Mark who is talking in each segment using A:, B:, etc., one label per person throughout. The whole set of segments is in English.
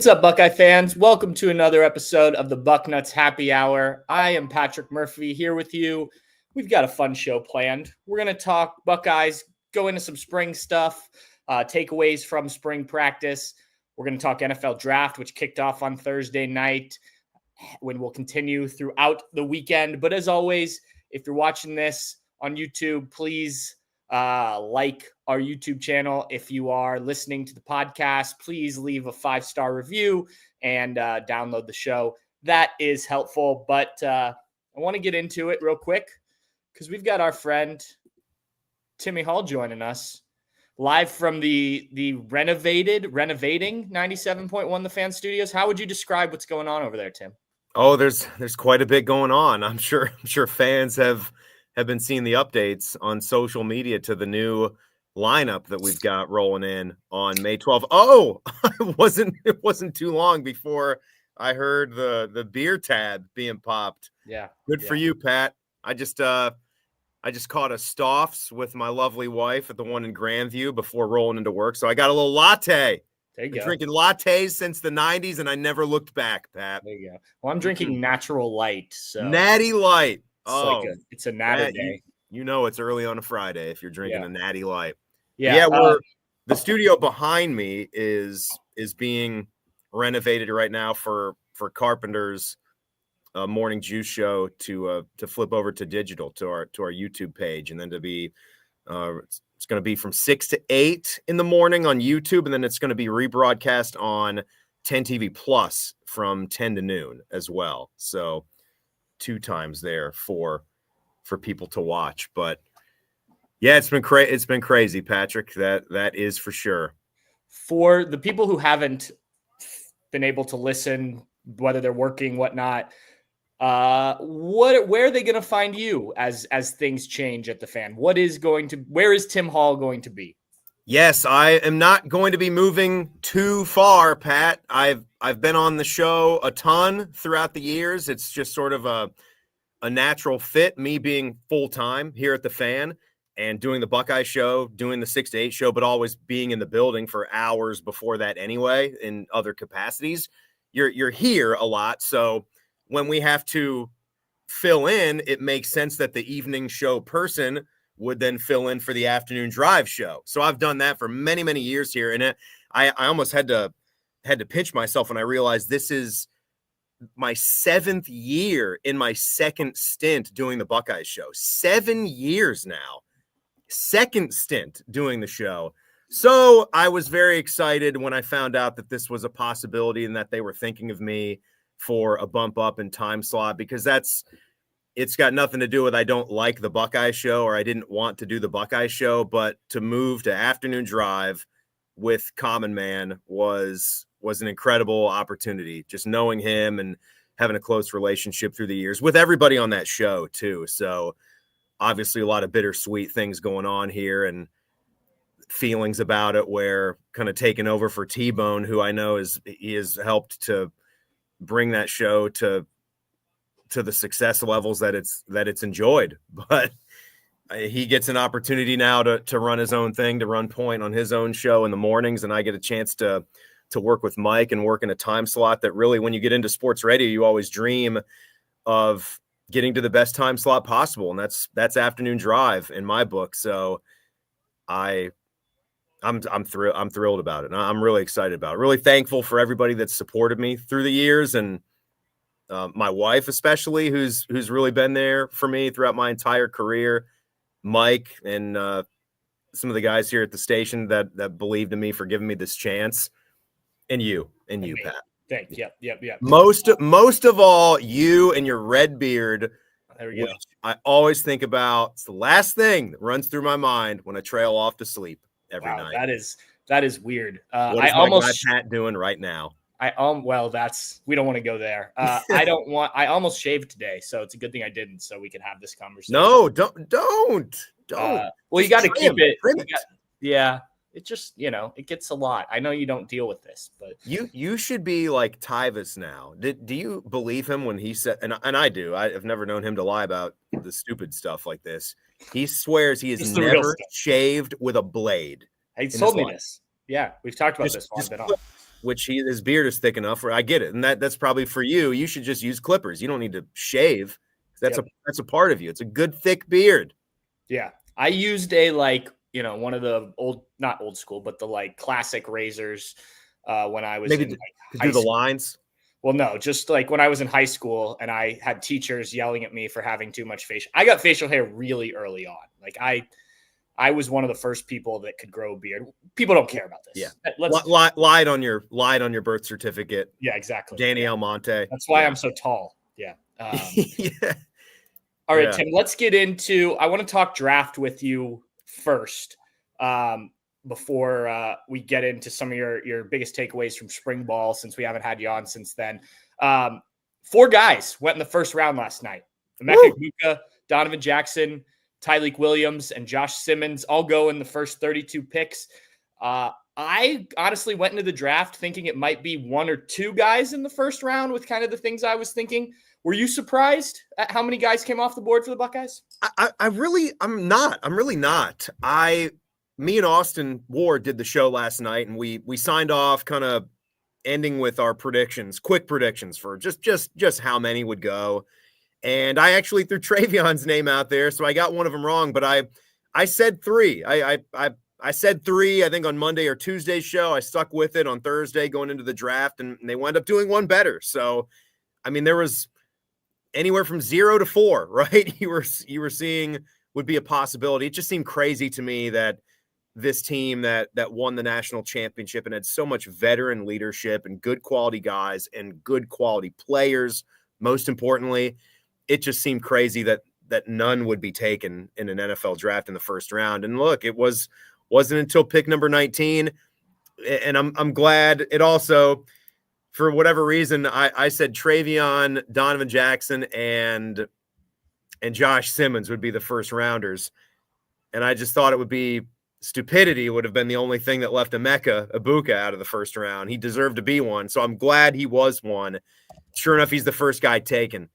A: What's up, Buckeye fans? Welcome to another episode of the Bucknuts Happy Hour. I am Patrick Murphy here with you. We've got a fun show planned. We're going to talk Buckeyes, go into some spring stuff, takeaways from spring practice. We're going to talk NFL draft, which kicked off on Thursday night, when we'll continue throughout the weekend. But as always, if you're watching this on YouTube, please like our YouTube channel. If you are listening to the podcast, please leave a 5-star review and download the show. That is helpful. But I want to get into it real quick because we've got our friend Timmy Hall joining us live from the renovating 97.1 The Fan Studios. How would you describe what's going on over there, Tim?
B: Oh, there's quite a bit going on. I'm sure fans have been seeing the updates on social media to the new lineup that we've got rolling in on May 12th. Oh, it wasn't too long before I heard the beer tab being popped.
A: Yeah.
B: Good for you, Pat. I just caught a Stoff's with my lovely wife at the one in Grandview before rolling into work. So I got a little latte.
A: There you
B: Been
A: go.
B: drinking lattes since the 90s, and I never looked back, Pat.
A: There you go. Well, I'm drinking Natural Light. So
B: Natty Light.
A: It's a natter day.
B: You know it's early on a Friday if you're drinking a Natty Light.
A: Yeah.
B: The studio behind me is being renovated right now for Carpenter's morning juice show to flip over to digital to our YouTube page, and then to be it's going to be from 6 to 8 in the morning on YouTube, and then it's going to be rebroadcast on 10 TV Plus from 10 to noon as well. So 2 times there for people to watch. But yeah, it's been crazy, Patrick. That is for sure.
A: For the people who haven't been able to listen, whether they're working, whatnot, where are they going to find you as things change at the Fan? Where is Tim Hall going to be?
B: Yes, I am not going to be moving too far, Pat. I've been on the show a ton throughout the years. It's just sort of a natural fit, me being full-time here at the Fan and doing the Buckeye show, doing the 6 to 8 show, but always being in the building for hours before that anyway in other capacities. You're here a lot, so when we have to fill in, it makes sense that the evening show person would then fill in for the afternoon drive show. So I've done that for many, many years here. And I almost had to pinch myself when I realized this is my 7th year in my second stint doing the Buckeyes show. 7 years now, second stint doing the show. So I was very excited when I found out that this was a possibility and that they were thinking of me for a bump up in time slot, because it's got nothing to do with I don't like the Buckeye show or I didn't want to do the Buckeye show, but to move to afternoon drive with Common Man was an incredible opportunity. Just knowing him and having a close relationship through the years with everybody on that show too. So obviously a lot of bittersweet things going on here and feelings about it, where kind of taking over for T-Bone, who I know he has helped to bring that show to the success levels that it's enjoyed. But he gets an opportunity now to run his own thing, to run point on his own show in the mornings. And I get a chance to work with Mike and work in a time slot that really, when you get into sports radio, you always dream of getting to the best time slot possible. And that's afternoon drive in my book. So I'm thrilled about it. And I'm really excited about it. Really thankful for everybody that's supported me through the years, and my wife especially, who's really been there for me throughout my entire career. Mike and some of the guys here at the station that believed in me for giving me this chance, and you, Pat.
A: Thanks. Yep.
B: Most of all, you and your red beard.
A: There we go.
B: I always think about. It's the last thing that runs through my mind when I trail off to sleep every night.
A: That is weird.
B: What is my guy Pat doing right now?
A: We don't want to go there. I almost shaved today, so it's a good thing I didn't, so we can have this conversation.
B: No, don't.
A: Well, you got to keep it. Yeah. It just, it gets a lot. I know you don't deal with this, but
B: you should be like Tyvus now. Do you believe him when he said, and I do, I've never known him to lie about the stupid stuff like this. He swears he has never shaved with a blade.
A: He told me this. Yeah, we've talked about this one bit on.
B: which his beard is thick enough. I get it, and that's probably for you. You should just use clippers. You don't need to shave. That's a part of you. It's a good thick beard.
A: Yeah, I used one of the not old school, but the classic razors when I was
B: maybe
A: in
B: to
A: high
B: do the
A: school.
B: lines.
A: Well, no, just when I was in high school and I had teachers yelling at me for having too much I got facial hair really early on. I was one of the first people that could grow a beard. People don't care about this.
B: Yeah.
A: Let's
B: lied on your birth certificate.
A: Yeah, exactly.
B: Danny Almonte.
A: That's why I'm so tall. Yeah.
B: Yeah.
A: All right, Tim, let's get into, I want to talk draft with you first before we get into some of your biggest takeaways from spring ball, since we haven't had you on since then. 4 guys went in the first round last night. Emeka Egbuka, Donovan Jackson, Tyleik Williams, and Josh Simmons all go in the first 32 picks. I honestly went into the draft thinking it might be 1 or 2 guys in the first round with kind of the things I was thinking. Were you surprised at how many guys came off the board for the Buckeyes?
B: I'm not. I'm really not. Me and Austin Ward did the show last night, and we signed off, kind of ending with our quick predictions for just how many would go. And I actually threw Travion's name out there, so I got one of them wrong, but I said 3. I said 3, I think, on Monday or Tuesday's show. I stuck with it on Thursday going into the draft, and they wound up doing one better. So, I mean, there was anywhere from 0 to 4, right? You were seeing would be a possibility. It just seemed crazy to me that this team that won the national championship and had so much veteran leadership and good quality guys and good quality players, most importantly, it just seemed crazy that none would be taken in an NFL draft in the first round. And look, it wasn't until pick number 19, and I'm glad it also, for whatever reason, I said Travion, Donovan Jackson, and Josh Simmons would be the first rounders. And I just thought it would be stupidity would have been the only thing that left Emeka Egbuka out of the first round. He deserved to be one. So I'm glad he was one. Sure enough, he's the first guy taken.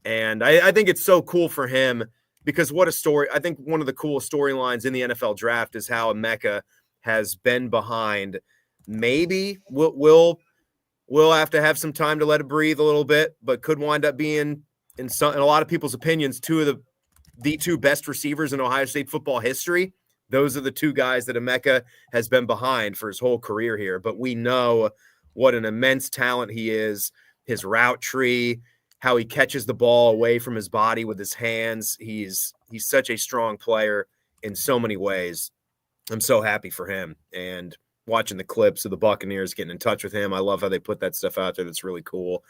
B: And I think it's so cool for him, because what a story. I think one of the coolest storylines in the NFL draft is how Emeka has been behind. Maybe we'll have to have some time to let it breathe a little bit, but could wind up being, in a lot of people's opinions, 2 of the 2 best receivers in Ohio State football history. Those are the 2 guys that Emeka has been behind for his whole career here. But we know what an immense talent he is, his route tree, how he catches the ball away from his body with his hands. He's such a strong player in so many ways. I'm so happy for him. And watching the clips of the Buccaneers getting in touch with him, I love how they put that stuff out there. That's really cool.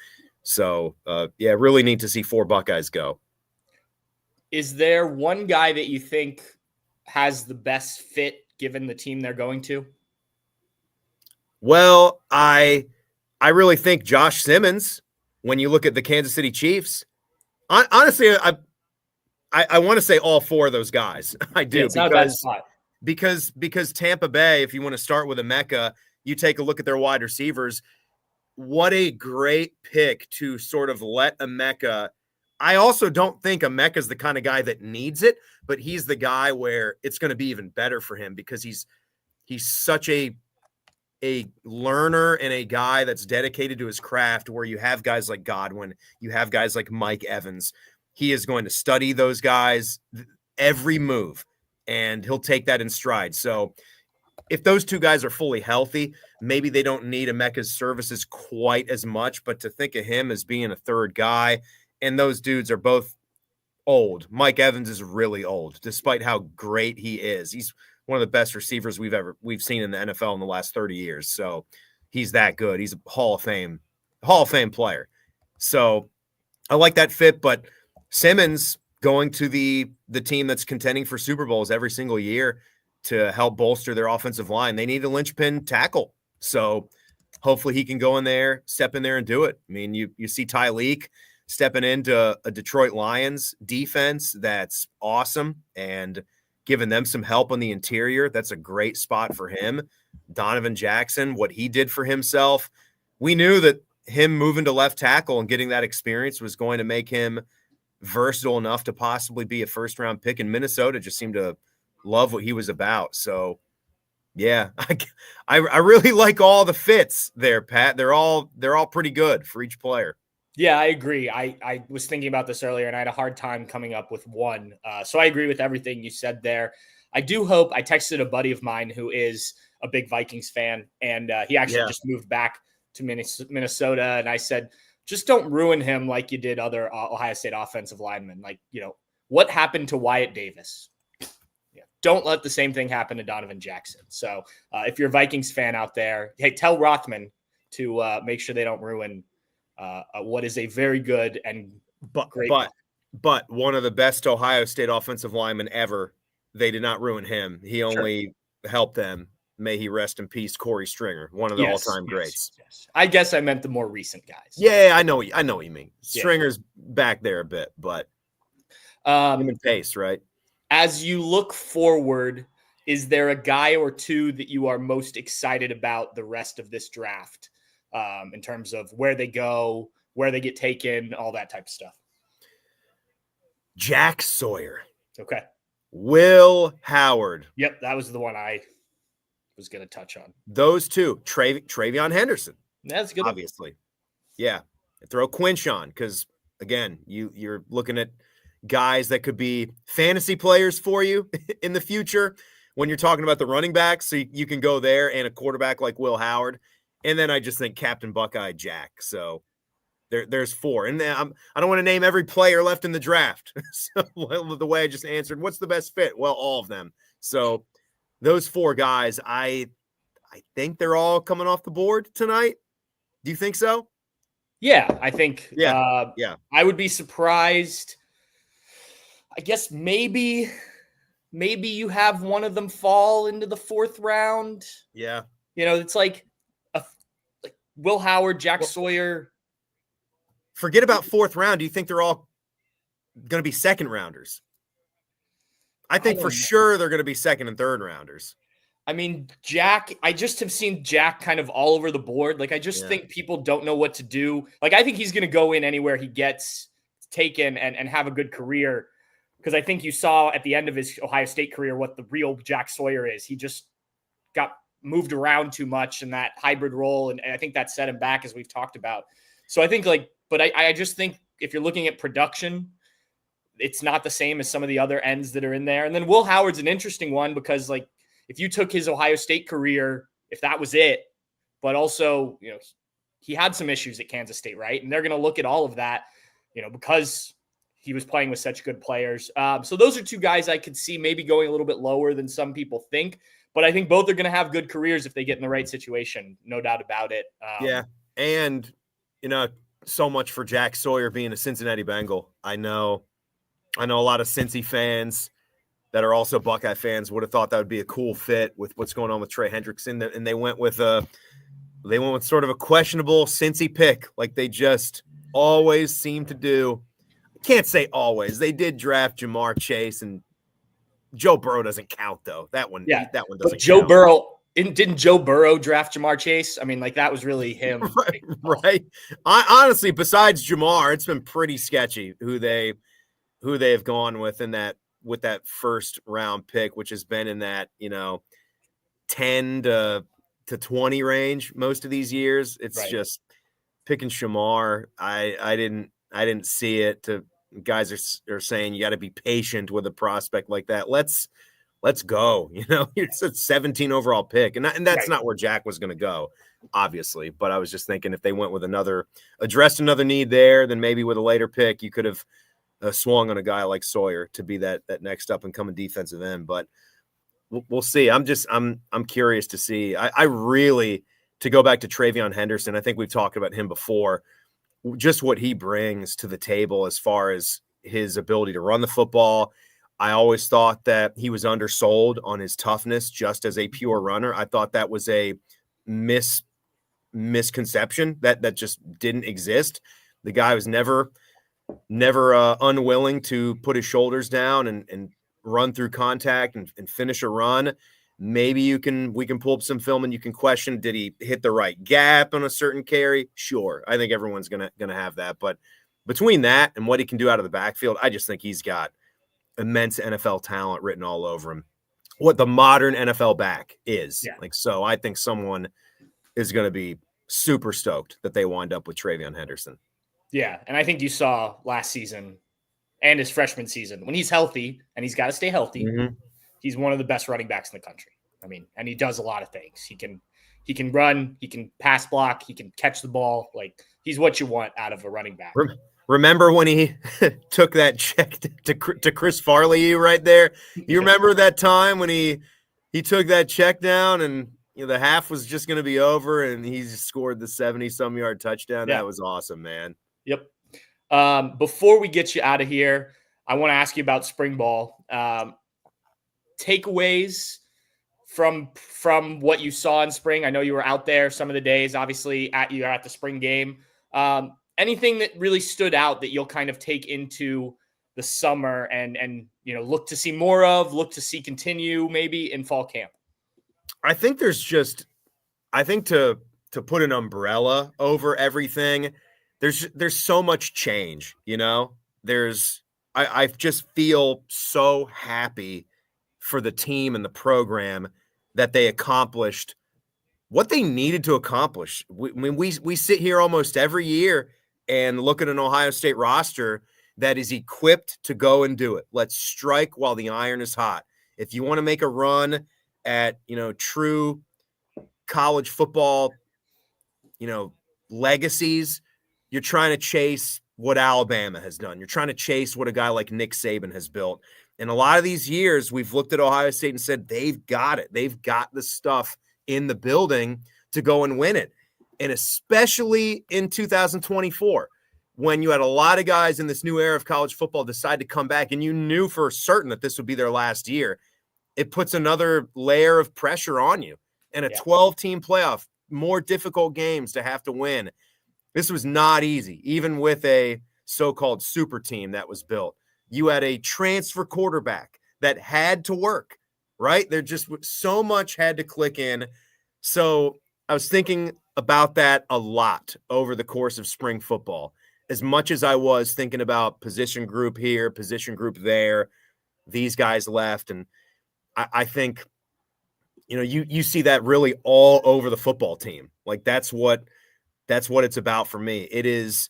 B: So, really neat to see 4 Buckeyes go.
A: Is there one guy that you think has the best fit given the team they're going to?
B: Well, I really think Josh Simmons, when you look at the Kansas City Chiefs, honestly, I want to say all 4 of those guys. I do.
A: It's not a bad spot.
B: Because Tampa Bay, if you want to start with Emeka, you take a look at their wide receivers. What a great pick to sort of let Emeka. I also don't think Emeka's the kind of guy that needs it, but he's the guy where it's going to be even better for him, because he's such a learner and a guy that's dedicated to his craft, where you have guys like Godwin, you have guys like Mike Evans. He is going to study those guys every move, and he'll take that in stride. So if those 2 guys are fully healthy, maybe they don't need Emeka's services quite as much, but to think of him as being a 3rd guy, and those dudes are both old. Mike Evans is really old, despite how great he is. He's one of the best receivers we've seen in the NFL in the last 30 years. So he's that good. He's a Hall of Fame player. So I like that fit, but Simmons going to the team that's contending for Super Bowls every single year to help bolster their offensive line. They need a linchpin tackle. So hopefully he can go in there, step in there and do it. I mean, you see Tyleik stepping into a Detroit Lions defense that's awesome and giving them some help on the interior. That's a great spot for him. Donovan Jackson, what he did for himself. We knew that him moving to left tackle and getting that experience was going to make him versatile enough to possibly be a first-round pick, and Minnesota just seemed to love what he was about. So Yeah, I really like all the fits there, Pat. They're all pretty good for each player.
A: Yeah, I agree. I was thinking about this earlier, and I had a hard time coming up with one. So I agree with everything you said there. I do hope. I texted a buddy of mine who is a big Vikings fan, and he actually just moved back to Minnesota. And I said, just don't ruin him like you did other Ohio State offensive linemen. Like, what happened to Wyatt Davis? Yeah, don't let the same thing happen to Donovan Jackson. So if you're a Vikings fan out there, hey, tell Rothman to make sure they don't ruin what is a very good and great.
B: But one of the best Ohio State offensive linemen ever. They did not ruin him. He only helped them. May he rest in peace, Corey Stringer, one of the all-time greats.
A: Yes. I guess I meant the more recent guys.
B: Yeah, I know what you mean. Stringer's back there a bit, but him and Pace, right?
A: As you look forward, is there a guy or two that you are most excited about the rest of this draft in terms of where they go, where they get taken, all that type of stuff?
B: Jack Sawyer.
A: Okay.
B: Will Howard.
A: Yep, that was the one I was going to touch on.
B: Those two. Travion Henderson.
A: That's good.
B: Obviously. Yeah. Throw Quinch on because, again, you're looking at guys that could be fantasy players for you in the future when you're talking about the running backs. So you can go there and a quarterback like Will Howard. And then I just think Captain Buckeye Jack. So there's four. And then I don't want to name every player left in the draft. So the way I just answered, what's the best fit? Well, all of them. So those four guys, I think they're all coming off the board tonight. Do you think so?
A: Yeah, I think.
B: Yeah.
A: I would be surprised. I guess maybe you have one of them fall into the fourth round.
B: Yeah.
A: It's like Will Howard, Jack Sawyer.
B: Forget about fourth round. Do you think they're all going to be second rounders? I think for sure they're going to be second and third rounders.
A: I mean, Jack, I just have seen Jack kind of all over the board. Like, I just think people don't know what to do. Like, I think he's going to go in anywhere he gets taken and have a good career. Because I think you saw at the end of his Ohio State career what the real Jack Sawyer is. He just got moved around too much in that hybrid role. And I think that set him back, as we've talked about. So I think but I just think if you're looking at production, it's not the same as some of the other ends that are in there. And then Will Howard's an interesting one because if you took his Ohio State career, if that was it, but also, he had some issues at Kansas State, right? And they're going to look at all of that, because he was playing with such good players. So those are two guys I could see maybe going a little bit lower than some people think, but I think both are going to have good careers if they get in the right situation. No doubt about it.
B: Yeah. And, so much for Jack Sawyer being a Cincinnati Bengal. I know a lot of Cincy fans that are also Buckeye fans would have thought that would be a cool fit with what's going on with Trey Hendrickson, and they went with sort of a questionable Cincy pick, like they just always seem to do. Can't say always. They did draft Jamar Chase, and Joe Burrow doesn't count though. That one doesn't. But
A: Joe Burrow. Didn't Joe Burrow draft Jamar Chase? I mean, that was really him.
B: Right. I honestly, besides Jamar, it's been pretty sketchy who they have gone with with that first round pick, which has been in that 10 to 20 range most of these years. It's just picking Jamar. I didn't see it. Guys are saying you got to be patient with a prospect like that. Let's go. It's a 17 overall pick. And that's not where Jack was going to go, obviously. But I was just thinking if they went with addressed another need there, then maybe with a later pick, you could have swung on a guy like Sawyer to be that next up and coming defensive end. But we'll see. I'm curious to see. I really, to go back to Travion Henderson, I think we've talked about him before, just what he brings to the table as far as his ability to run the football. I always thought that he was undersold on his toughness just as a pure runner. I thought that was a misconception that just didn't exist. The guy was never unwilling to put his shoulders down and run through contact and finish a run. Maybe we can pull up some film and you can question, did he hit the right gap on a certain carry? Sure. I think everyone's gonna have that. But between that and what he can do out of the backfield, I just think he's got immense NFL talent written all over him. what the modern NFL back is.
A: Yeah.
B: Like, so I think someone is going to be super stoked that they wind up with Travion Henderson.
A: Yeah, and I think you saw last season and his freshman season when he's healthy, and he's got to stay healthy.
B: Mm-hmm.
A: He's one of the best running backs in the country. I mean, and he does a lot of things. He can run, he can pass block, he can catch the ball. Like, he's what you want out of a running back.
B: Remember when he took that check to Chris Farley right there? You remember that time when he took that check down and the half was just going to be over and he scored the 70-some yard touchdown? Yeah. That was awesome, man.
A: Yep. Before we get you out of here, I want to ask you about spring ball. Takeaways from what you saw in spring. I know you were out there some of the days, obviously you were at the spring game. Anything that really stood out that you'll kind of take into the summer and look to see more of, look to see continue maybe in fall camp?
B: I think there's just, to put an umbrella over everything, there's so much change, I just feel so happy for the team and the program that they accomplished what they needed to accomplish. We sit here almost every year and look at an Ohio State roster that is equipped to go and do it. Let's strike while the iron is hot. If you want to make a run at, true college football, legacies, you're trying to chase what Alabama has done. You're trying to chase what a guy like Nick Saban has built. And a lot of these years, we've looked at Ohio State and said, they've got it. They've got the stuff in the building to go and win it. And especially in 2024, when you had a lot of guys in this new era of college football decide to come back and you knew for certain that this would be their last year, it puts another layer of pressure on you. And a 12-team playoff, more difficult games to have to win. This was not easy, even with a so-called super team that was built. You had a transfer quarterback that had to work, right? There just so much had to click in. So I was thinking about that a lot over the course of spring football, as much as I was thinking about position group here, position group there, these guys left. And I think, you see that really all over the football team. Like that's what it's about for me. It is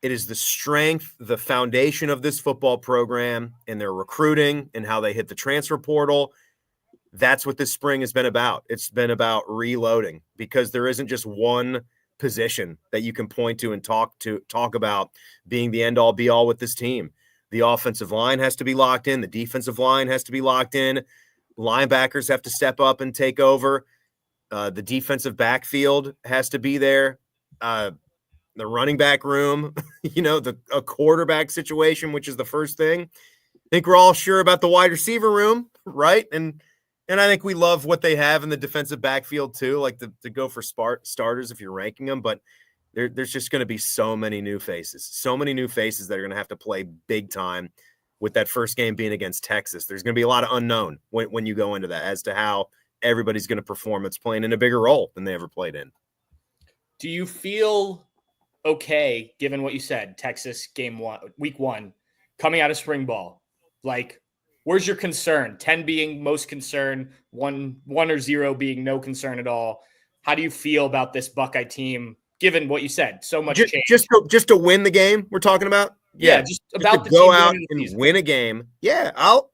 B: the strength, the foundation of this football program and their recruiting and how they hit the transfer portal. That's what this spring has been about. It's been about reloading, because there isn't just one position that you can point to and talk about being the end all be all with this team. The offensive line has to be locked in. The defensive line has to be locked in. Linebackers have to step up and take over. The defensive backfield has to be there. The running back room, a quarterback situation, which is the first thing. I think we're all sure about the wide receiver room, right? And I think we love what they have in the defensive backfield too, like to go for starters if you're ranking them. But there's just going to be so many new faces that are going to have to play big time. With that first game being against Texas, there's going to be a lot of unknown when you go into that as to how everybody's going to perform. It's playing in a bigger role than they ever played in.
A: Do you feel okay, given what you said, Texas week 1, coming out of spring ball? Like, where's your concern? 10 being most concern, 1 or 0 being no concern at all. How do you feel about this Buckeye team, given what you said? So much change.
B: Just to win the game we're talking about?
A: Yeah, just about
B: to go out and win a game. Yeah, I'll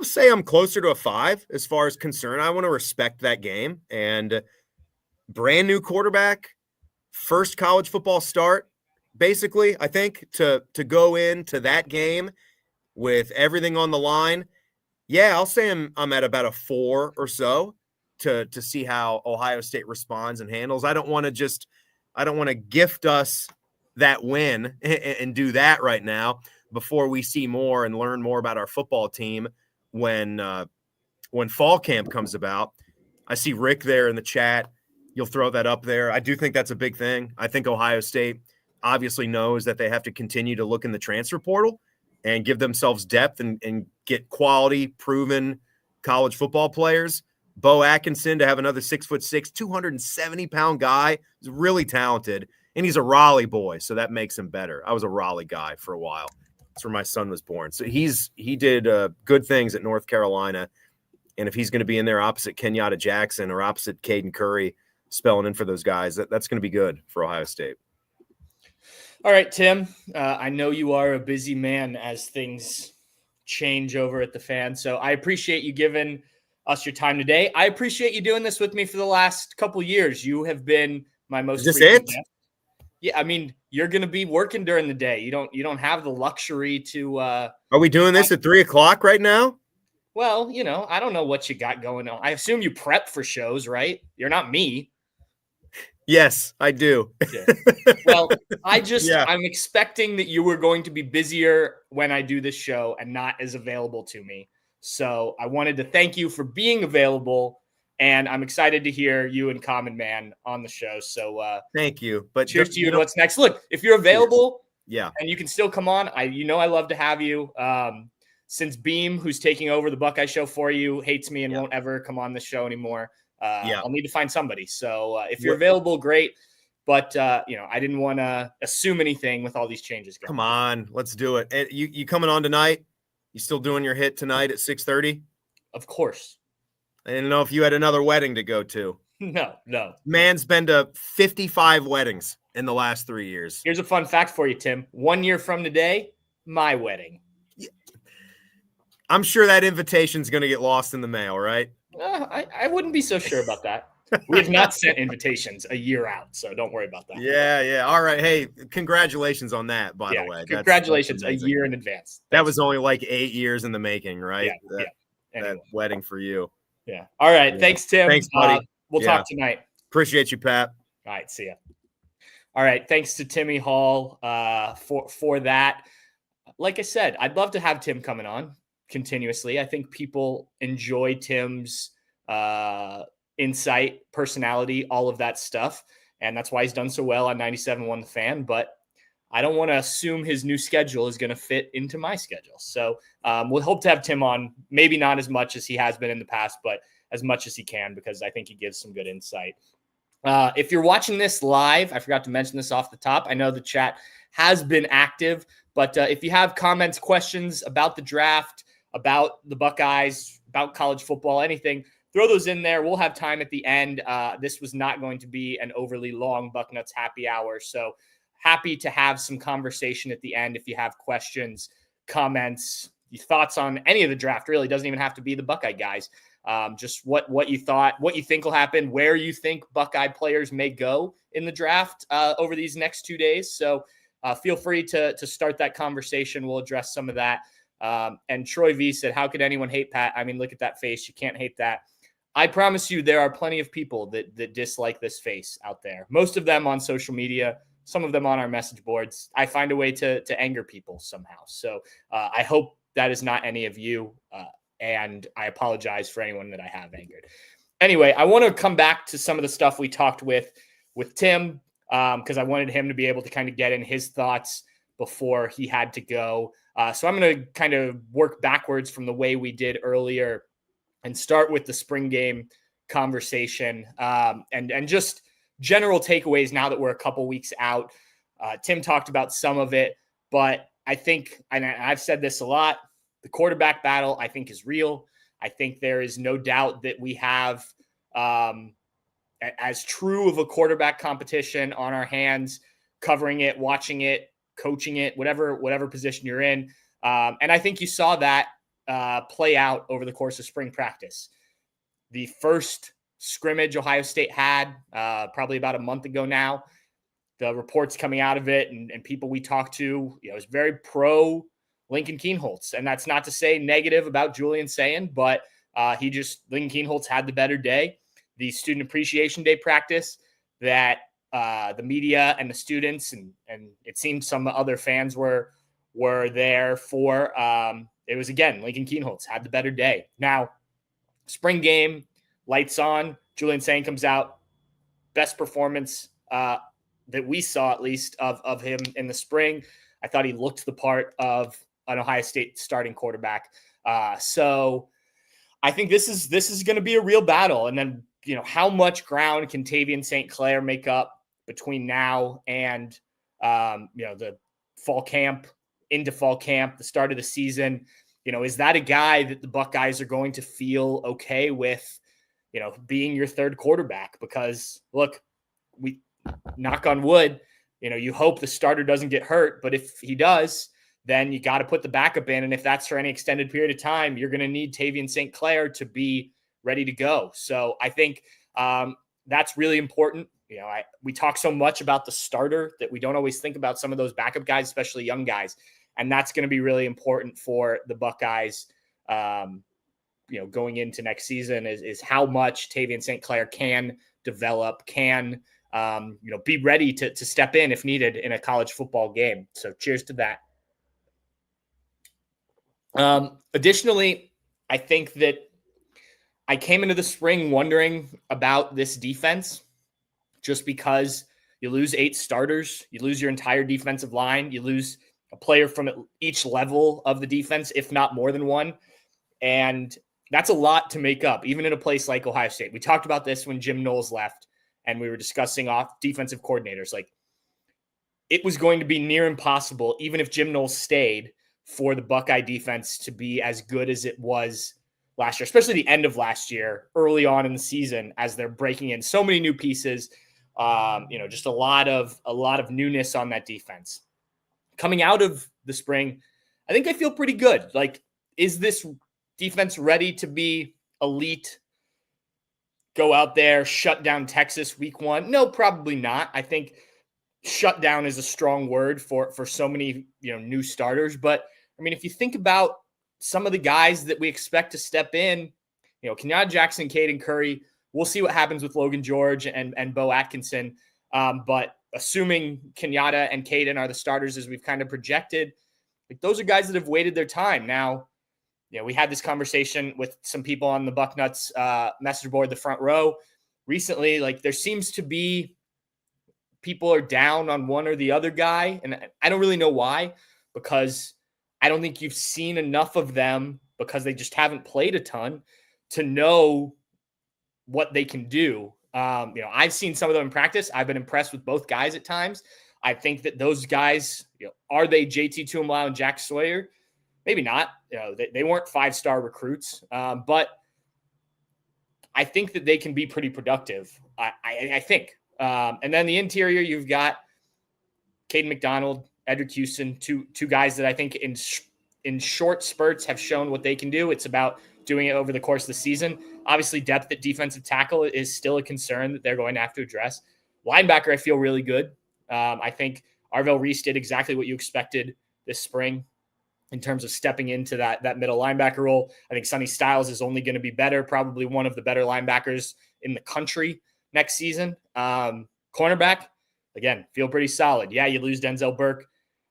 B: say I'm closer to a 5 as far as concern. I want to respect that game. And brand new quarterback, first college football start, basically, I think, to go into that game with everything on the line. Yeah, I'll say I'm at about a 4 or so to see how Ohio State responds and handles. I don't want to gift us that win and do that right now before we see more and learn more about our football team when fall camp comes about. I see Rick there in the chat. You'll throw that up there. I do think that's a big thing. I think Ohio State obviously knows that they have to continue to look in the transfer portal and give themselves depth and get quality, proven college football players. Bo Atkinson to have another 6'6", 270-pound guy is really talented, and he's a Raleigh boy, so that makes him better. I was a Raleigh guy for a while. That's where my son was born. So he did good things at North Carolina, And if he's going to be in there opposite Kenyatta Jackson or opposite Caden Curry, spelling in for those guys, that's going to be good for Ohio State.
A: All right, Tim, I know you are a busy man as things change over at the Fan. So I appreciate you giving us your time today. I appreciate you doing this with me for the last couple years. You have been my most
B: Is this
A: frequent
B: it?
A: guest. Yeah, I mean, you're going to be working during the day. You don't have the luxury to.
B: Are we doing this at 3:00 right now?
A: Well, I don't know what you got going on. I assume you prep for shows, right? You're not me.
B: Yes, I do.
A: Yeah. Well, I'm expecting that you were going to be busier when I do this show and not as available to me. So I wanted to thank you for being available, and I'm excited to hear you and Common Man on the show. So
B: thank you. But
A: cheers to you and what's next. Look, if you're available,
B: yeah,
A: and you can still come on, I love to have you. Since Beam, who's taking over the Buckeye show for you, hates me and won't ever come on the show anymore. I'll need to find somebody. So if you're available, great. But, I didn't want to assume anything with all these changes going.
B: Come on, let's do it. And you coming on tonight? You still doing your hit tonight at 6:30?
A: Of course.
B: I didn't know if you had another wedding to go to.
A: No.
B: Man's been to 55 weddings in the last 3 years.
A: Here's a fun fact for you, Tim. 1 year from today, my wedding.
B: I'm sure that invitation's going to get lost in the mail, right?
A: I wouldn't be so sure about that. We have not sent invitations a year out, so don't worry about that.
B: Yeah. All right. Hey, congratulations on that, by the way.
A: Congratulations a year in advance.
B: That was only like 8 years in the making, right?
A: Yeah.
B: That wedding for you.
A: Yeah. All right. Yeah. Thanks, Tim.
B: Thanks, buddy.
A: We'll talk tonight.
B: Appreciate you, Pat.
A: All right. See ya. All right. Thanks to Timmy Hall for that. Like I said, I'd love to have Tim coming on continuously. I think people enjoy Tim's insight, personality, all of that stuff. And that's why he's done so well on 97.1 The Fan. But I don't want to assume his new schedule is going to fit into my schedule. So we'll hope to have Tim on, maybe not as much as he has been in the past, but as much as he can, because I think he gives some good insight. If you're watching this live, I forgot to mention this off the top. I know the chat has been active, but if you have comments, questions about the draft, about the Buckeyes, about college football, anything, throw those in there. We'll have time at the end. This was not going to be an overly long Bucknuts happy hour. So happy to have some conversation at the end. If you have questions, comments, your thoughts on any of the draft, really doesn't even have to be the Buckeye guys. Just what you thought, what you think will happen, where you think Buckeye players may go in the draft over these next 2 days. So feel free to start that conversation. We'll address some of that. And Troy V said, how could anyone hate Pat? I mean, look at that face. You can't hate that. I promise you there are plenty of people that dislike this face out there. Most of them on social media, some of them on our message boards. I find a way to anger people somehow. So I hope that is not any of you. And I apologize for anyone that I have angered. Anyway, I want to come back to some of the stuff we talked with Tim, because I wanted him to be able to kind of get in his thoughts before he had to go. So I'm going to kind of work backwards from the way we did earlier and start with the spring game conversation and just general takeaways now that we're a couple weeks out. Tim talked about some of it, but I think, and I've said this a lot, the quarterback battle, I think, is real. I think there is no doubt that we have as true of a quarterback competition on our hands, covering it, watching it, coaching it, whatever position you're in. And I think you saw that play out over the course of spring practice. The first scrimmage Ohio State had probably about a month ago now, the reports coming out of it and people we talked to, it was very pro Lincoln Kienholz. And that's not to say negative about Julian Sayin, but Lincoln Kienholz had the better day. The Student Appreciation Day practice that the media and the students and it seemed some other fans were there for. It was, again, Lincoln Kienholz had the better day. Now, spring game, lights on, Julian Sayin comes out, best performance that we saw, at least, of him in the spring. I thought he looked the part of an Ohio State starting quarterback. So I think this is going to be a real battle. And then, how much ground can Tavian St. Clair make up between now and, the fall camp, into fall camp, the start of the season? Is that a guy that the Buckeyes are going to feel okay with, being your third quarterback? Because look, we knock on wood, you hope the starter doesn't get hurt, but if he does, then you got to put the backup in. And if that's for any extended period of time, you're going to need Tavian St. Clair to be ready to go. So I think that's really important. We talk so much about the starter that we don't always think about some of those backup guys, especially young guys. And that's going to be really important for the Buckeyes, going into next season is how much Tavian St. Clair can develop, can, be ready to step in if needed in a college football game. So cheers to that. Additionally, I think that I came into the spring wondering about this defense just because you lose 8 starters, you lose your entire defensive line, you lose a player from each level of the defense, if not more than one. And that's a lot to make up, even in a place like Ohio State. We talked about this when Jim Knowles left and we were discussing off defensive coordinators. Like, it was going to be near impossible, even if Jim Knowles stayed, for the Buckeye defense to be as good as it was last year, especially the end of last year, early on in the season, as they're breaking in so many new pieces. Just a lot of newness on that defense. Coming out of the spring, I think I feel pretty good. Like, is this defense ready to be elite? Go out there, shut down Texas week 1? No, probably not. I think shut down is a strong word for so many, new starters. But I mean, if you think about some of the guys that we expect to step in, Kenyatta Jackson, Caden Curry, we'll see what happens with Logan George and Bo Atkinson. But assuming Kenyatta and Caden are the starters as we've kind of projected, like, those are guys that have waited their time. Now, we had this conversation with some people on the Bucknuts message board, the front row, recently. Like, there seems to be people are down on one or the other guy, and I don't really know why, because I don't think you've seen enough of them, because they just haven't played a ton to know what they can do. I've seen some of them in practice. I've been impressed with both guys at times. I think that those guys, are they JT Tuimoloau and Jack Sawyer? Maybe not. They weren't 5-star recruits, but I think that they can be pretty productive. I think. And then the interior, you've got Caden McDonald, Edric Houston, two guys that I think in short spurts have shown what they can do. It's about doing it over the course of the season. Obviously, depth at defensive tackle is still a concern that they're going to have to address. Linebacker, I feel really good. I think Arvell Reese did exactly what you expected this spring in terms of stepping into that middle linebacker role. I think Sonny Styles is only going to be better, probably one of the better linebackers in the country next season. Cornerback, again, feel pretty solid. Yeah, you lose Denzel Burke.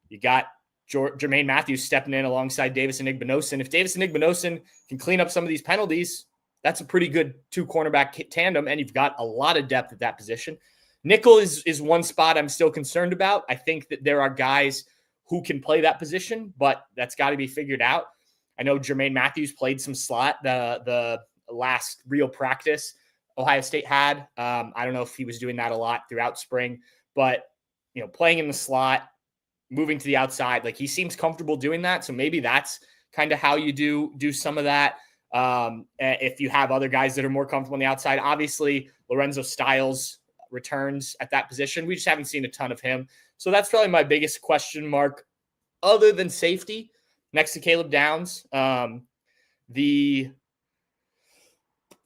A: You got Jermaine Matthews stepping in alongside Davis and Igbinosun. If Davis and Igbinosun can clean up some of these penalties, that's a pretty good 2 cornerback tandem, and you've got a lot of depth at that position. Nickel is one spot I'm still concerned about. I think that there are guys who can play that position, but that's got to be figured out. I know Jermaine Matthews played some slot the last real practice Ohio State had. I don't know if he was doing that a lot throughout spring, but playing in the slot, moving to the outside, like, he seems comfortable doing that. So maybe that's kind of how you do some of that. If you have other guys that are more comfortable on the outside, obviously Lorenzo Styles returns at that position. We just haven't seen a ton of him. So that's probably my biggest question mark other than safety next to Caleb Downs. The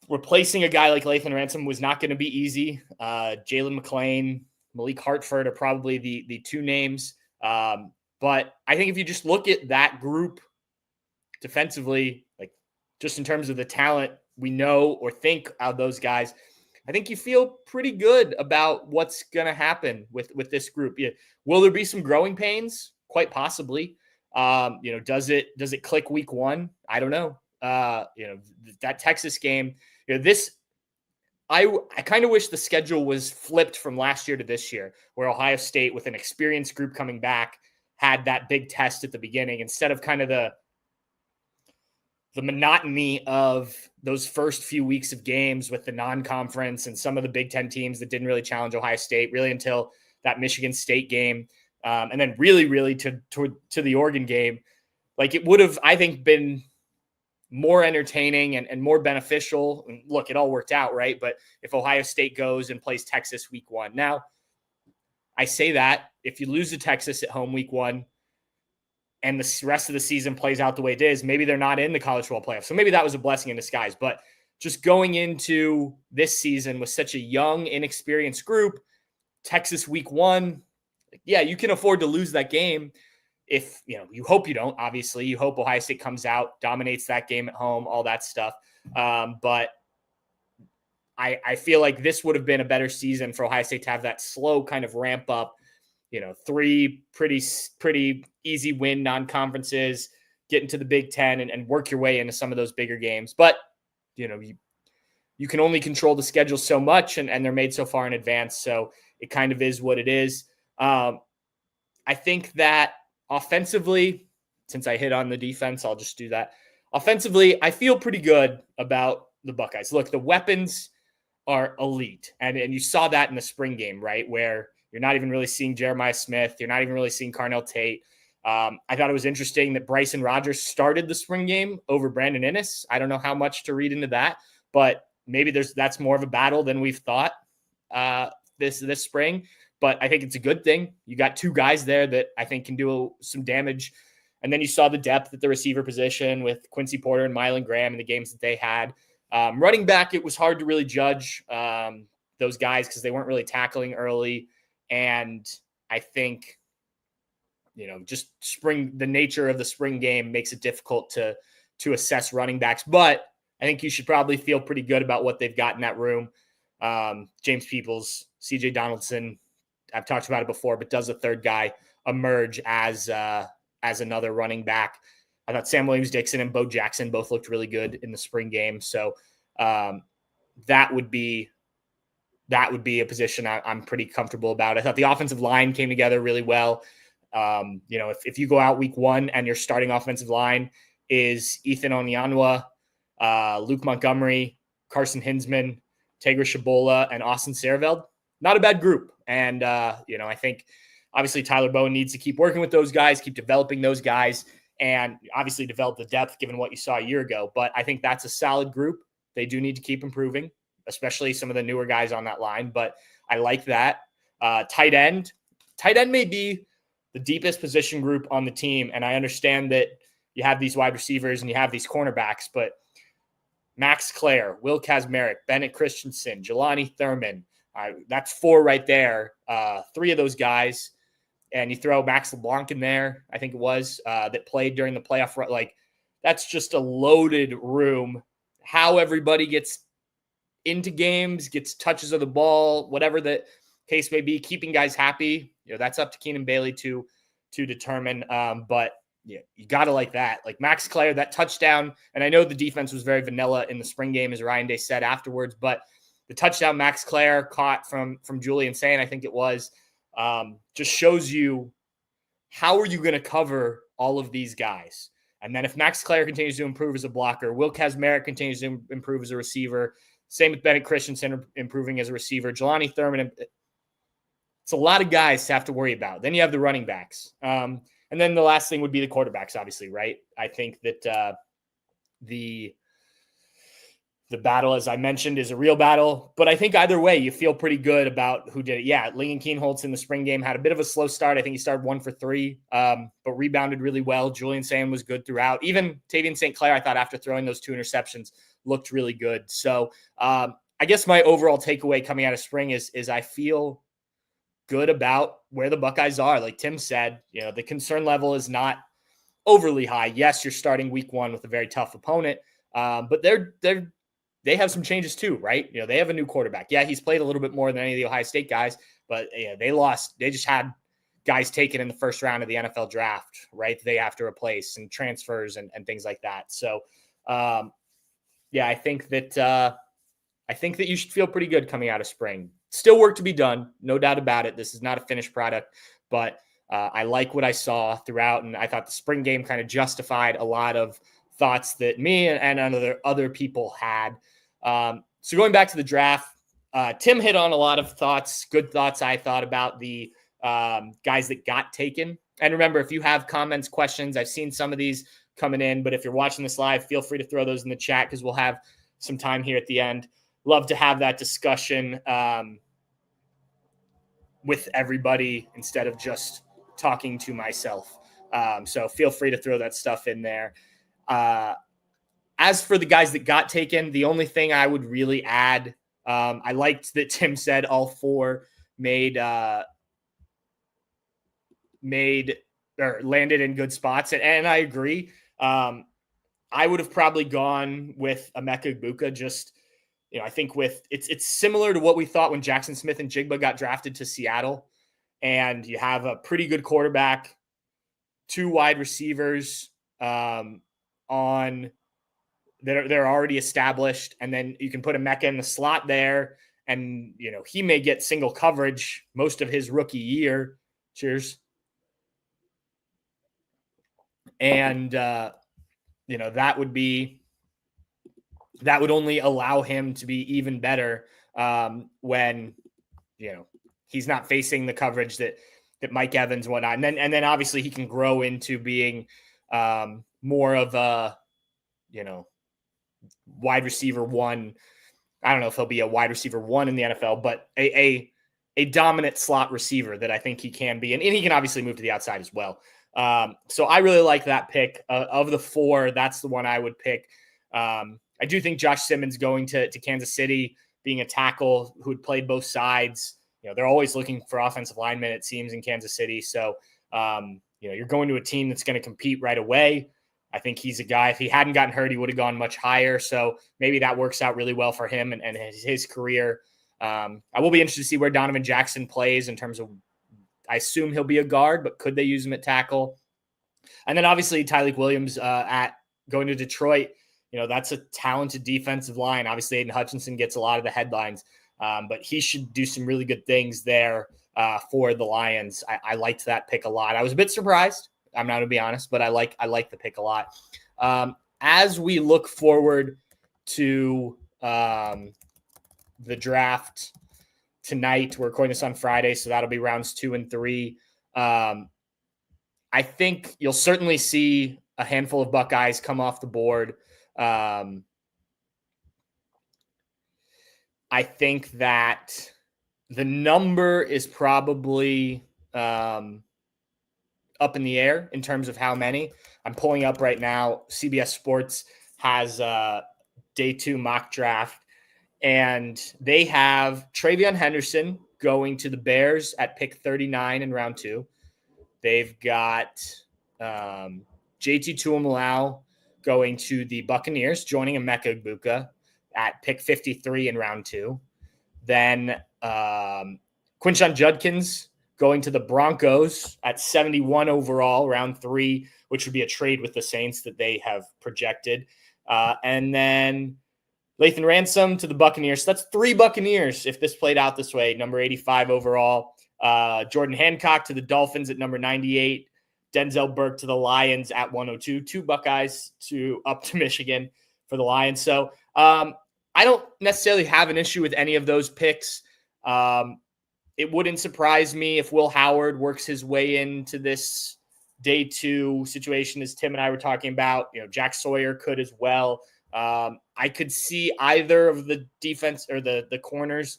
A: replacing a guy like Lathan Ransom was not going to be easy. Jalen McClain, Malik Hartford are probably the 2 names. But I think if you just look at that group defensively, like, just in terms of the talent we know or think of those guys, I think you feel pretty good about what's going to happen with this group. Yeah. Will there be some growing pains? Quite possibly. Does it click week 1? I don't know. That Texas game, I kind of wish the schedule was flipped from last year to this year, where Ohio State, with an experienced group coming back, had that big test at the beginning instead of kind of the monotony of those first few weeks of games with the non-conference and some of the Big Ten teams that didn't really challenge Ohio State really until that Michigan State game. And then really to the Oregon game. like it would have, I think, been more entertaining and more beneficial. And look, it all worked out, right? But if Ohio State goes and plays Texas week 1. Now, I say that if you lose to Texas at home week 1 and the rest of the season plays out the way it is, maybe they're not in the college football playoff. So maybe that was a blessing in disguise. But just going into this season with such a young, inexperienced group, Texas week 1, yeah, you can afford to lose that game. If you hope you don't, obviously, you hope Ohio State comes out, dominates that game at home, all that stuff. But I feel like this would have been a better season for Ohio State to have that slow kind of ramp up. 3 pretty easy win non-conferences, get into the Big Ten and work your way into some of those bigger games. But you can only control the schedule so much, and they're made so far in advance. So it kind of is what it is. I think that offensively, since I hit on the defense, I'll just do that. Offensively, I feel pretty good about the Buckeyes. Look, the weapons are elite. And you saw that in the spring game, right? Where you're not even really seeing Jeremiah Smith. You're not even really seeing Carnell Tate. I thought it was interesting that Bryson Rogers started the spring game over Brandon Inniss. I don't know how much to read into that, but maybe that's more of a battle than we've thought this spring. But I think it's a good thing. You got 2 guys there that I think can do some damage. And then you saw the depth at the receiver position with Quincy Porter and Mylan Graham in the games that they had. Running back, it was hard to really judge those guys because they weren't really tackling early. And I think, just the nature of the spring game makes it difficult to assess running backs. But I think you should probably feel pretty good about what they've got in that room. James Peoples, CJ Donaldson, I've talked about it before, but does a third guy emerge as another running back? I thought Sam Williams-Dixon and Bo Jackson both looked really good in the spring game. So that would be a position I'm pretty comfortable about. I thought the offensive line came together really well. If you go out week 1 and your starting offensive line is Ethan Onyanwa, Luke Montgomery, Carson Hinsman, Tegra Shabola, and Austin Sareveld, not a bad group. And, I think obviously Tyler Bowen needs to keep working with those guys, keep developing those guys, and obviously develop the depth given what you saw a year ago. But I think that's a solid group. They do need to keep improving, especially some of the newer guys on that line. But I like that. Tight end may be the deepest position group on the team. And I understand that you have these wide receivers and you have these cornerbacks, but Max Clare, Will Kazmarek, Bennett Christensen, Jelani Thurman, that's 4 right there. 3 of those guys. And you throw Max LeBlanc in there, I think it was, that played during the playoff run. Like, that's just a loaded room. How everybody gets into games, gets touches of the ball, whatever the case may be, keeping guys happy, that's up to Keenan Bailey to determine. But yeah, you got to like that. Like Max Clare, that touchdown, and I know the defense was very vanilla in the spring game, as Ryan Day said afterwards, but the touchdown Max Clare caught from Julian Sain, I think it was, just shows you how are you going to cover all of these guys. And then if Max Clare continues to improve as a blocker, Will Kazmarek continues to improve as a receiver, same with Bennett Christensen improving as a receiver, Jelani Thurman, it's a lot of guys to have to worry about. Then you have the running backs. And then the last thing would be the quarterbacks, obviously, right? I think that the battle, as I mentioned, is a real battle. But I think either way, you feel pretty good about who did it. Yeah, Lincoln Kienholz in the spring game had a bit of a slow start. I think he started 1 for 3, but rebounded really well. Julian Sain was good throughout. Even Tavian St. Clair, I thought, after throwing those 2 interceptions, looked really good. So I guess my overall takeaway coming out of spring is I feel good about where the Buckeyes are. Like Tim said, the concern level is not overly high. Yes, you're starting week 1 with a very tough opponent, but they have some changes too, right? They have a new quarterback. Yeah, he's played a little bit more than any of the Ohio State guys, but they just had guys taken in the first round of the NFL draft, right? They have to replace and transfers and things like that. So, I think that you should feel pretty good coming out of spring. Still work to be done, no doubt about it. This is not a finished product, but I like what I saw throughout, and I thought the spring game kind of justified a lot of thoughts that me and other people had. So going back to the draft, Tim hit on a lot of thoughts, good thoughts I thought about the guys that got taken And remember, if you have comments, questions, I've seen some of these coming in, but if you're watching this live, feel free to throw those in the chat because we'll have some time here at the end. Love to have that discussion with everybody instead of just talking to myself. So feel free to throw that stuff in there. As for the guys that got taken, the only thing I would really add, I liked that Tim said all four made or landed in good spots. And I agree. I would have probably gone with Emeka Egbuka. Just, I think it's similar to what we thought when Jackson Smith and Jigba got drafted to Seattle, and you have a pretty good quarterback, two wide receivers on they're already established, and then you can put Emeka in the slot there, and he may get single coverage most of his rookie year. Cheers. And that would only allow him to be even better when he's not facing the coverage that Mike Evans and whatnot. And then obviously he can grow into being more of a wide receiver one. I don't know if he'll be a wide receiver one in the NFL, but a dominant slot receiver that I think he can be, and he can obviously move to the outside as well. So I really like that pick. Of the four, that's the one I would pick. I do think Josh Simmons going to Kansas City, being a tackle who had played both sides. They're always looking for offensive linemen, it seems, in Kansas City. So, you're going to a team that's going to compete right away. I think he's a guy, if he hadn't gotten hurt, he would have gone much higher. So maybe that works out really well for him and his career. I will be interested to see where Donovan Jackson plays in terms of, I assume he'll be a guard, but could they use him at tackle? And then obviously Tyreek Williams at going to Detroit. That's a talented defensive line. Obviously Aiden Hutchinson gets a lot of the headlines, but he should do some really good things there for the Lions. I liked that pick a lot. I was a bit surprised. I'm not going to be honest, but I like the pick a lot. As we look forward to the draft tonight, we're recording this on Friday, so that'll be rounds 2 and 3. I think you'll certainly see a handful of Buckeyes come off the board. I think that the number is probably up in the air in terms of how many. I'm pulling up right now. CBS Sports has day 2 mock draft, and they have Travion Henderson going to the Bears at pick 39 in round 2. They've got JT Tuimalau going to the Buccaneers, joining Emeka Egbuka at pick 53 in round 2. Then Quinshon Judkins going to the Broncos at 71 overall, round 3, which would be a trade with the Saints that they have projected. And then Lathan Ransom to the Buccaneers. So that's 3 Buccaneers if this played out this way, number 85 overall. Jordan Hancock to the Dolphins at number 98. Denzel Burke to the Lions at 102. 2 Buckeyes up to Michigan for the Lions. So I don't necessarily have an issue with any of those picks. It wouldn't surprise me if Will Howard works his way into this day 2 situation, as Tim and I were talking about. Jack Sawyer could as well. I could see either of the defense or the corners.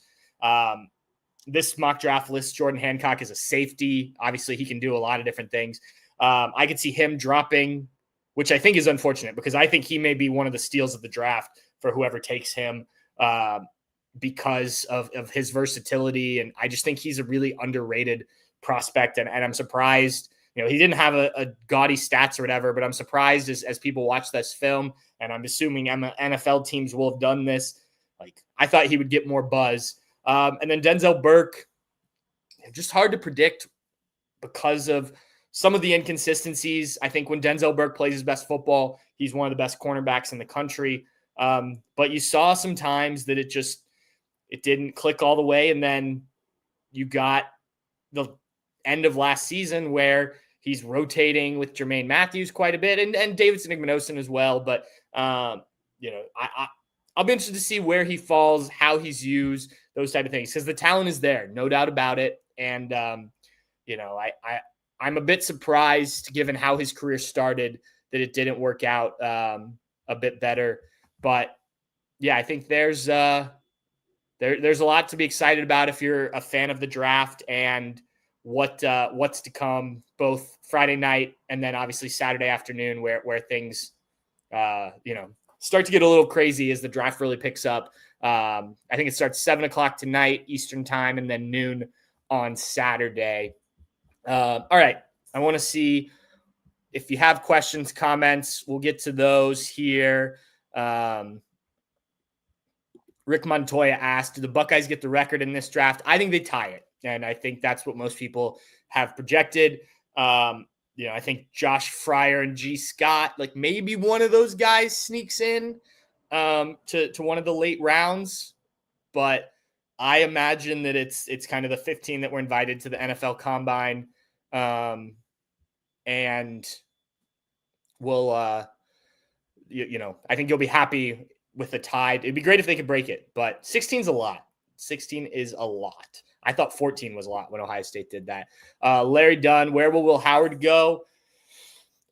A: This mock draft list, Jordan Hancock is a safety. Obviously, he can do a lot of different things. I could see him dropping, which I think is unfortunate because I think he may be one of the steals of the draft for whoever takes him because of his versatility. And I just think he's a really underrated prospect. And I'm surprised, he didn't have a gaudy stats or whatever, but I'm surprised as people watch this film, and I'm assuming NFL teams will have done this. I thought he would get more buzz. And then Denzel Burke, just hard to predict because of some of the inconsistencies. I think when Denzel Burke plays his best football, he's one of the best cornerbacks in the country. But you saw some times that it didn't click all the way. And then you got the end of last season where he's rotating with Jermaine Matthews quite a bit and Davidson Igmanosin as well. But, I'll be interested to see where he falls, how he's used, those type of things, because the talent is there, no doubt about it. And, I'm a bit surprised, given how his career started, that it didn't work out a bit better. But yeah, I think there's a lot to be excited about if you're a fan of the draft and what's to come, both Friday night and then obviously Saturday afternoon, where things start to get a little crazy as the draft really picks up. I think it starts 7:00 tonight Eastern time, and then noon on Saturday. All right, I want to see if you have questions, comments. We'll get to those here. Rick Montoya asked, do the Buckeyes get the record in this draft? I think they tie it. And I think that's what most people have projected. I think Josh Fryer and G. Scott, like maybe one of those guys sneaks in to one of the late rounds. But I imagine that it's kind of the 15 that were invited to the NFL Combine. And we'll, I think you'll be happy with the tide. It'd be great if they could break it, but 16 is a lot. 16 is a lot. I thought 14 was a lot when Ohio State did that. Larry Dunn, where will Will Howard go?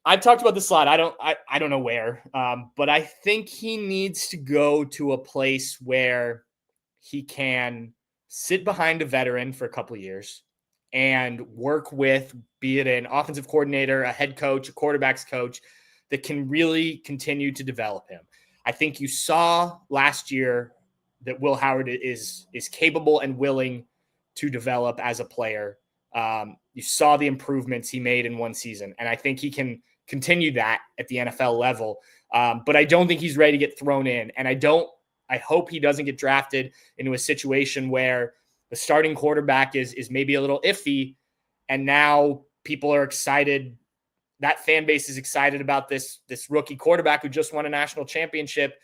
A: I've talked about this a lot. I don't know where, but I think he needs to go to a place where he can sit behind a veteran for a couple of years and work with, be it an offensive coordinator, a head coach, a quarterback's coach, that can really continue to develop him. I think you saw last year that Will Howard is capable and willing to develop as a player. You saw the improvements he made in one season, and I think he can continue that at the NFL level. But I don't think he's ready to get thrown in, and I hope he doesn't get drafted into a situation where the starting quarterback is maybe a little iffy, and now people are excited. That fan base is excited about this rookie quarterback who just won a national championship,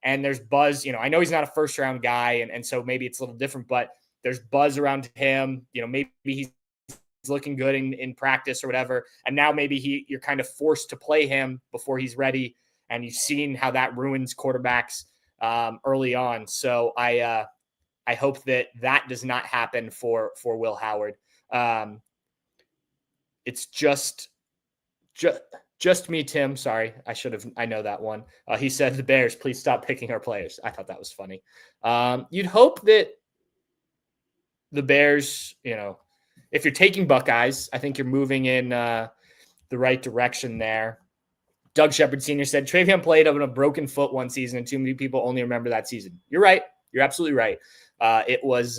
A: and there's buzz. I know he's not a first round guy, and so maybe it's a little different, but there's buzz around him. Maybe he's looking good in practice or whatever, and now maybe you're kind of forced to play him before he's ready, and you've seen how that ruins quarterbacks early on. So I hope that does not happen for Will Howard. It's just me, Tim. Sorry, I know that one. He said, the Bears, please stop picking our players. I thought that was funny. You'd hope that the Bears, if you're taking Buckeyes, I think you're moving in the right direction there. Doug Shepard Sr. said, Travion played on a broken foot one season, and too many people only remember that season. You're right. You're absolutely right. It was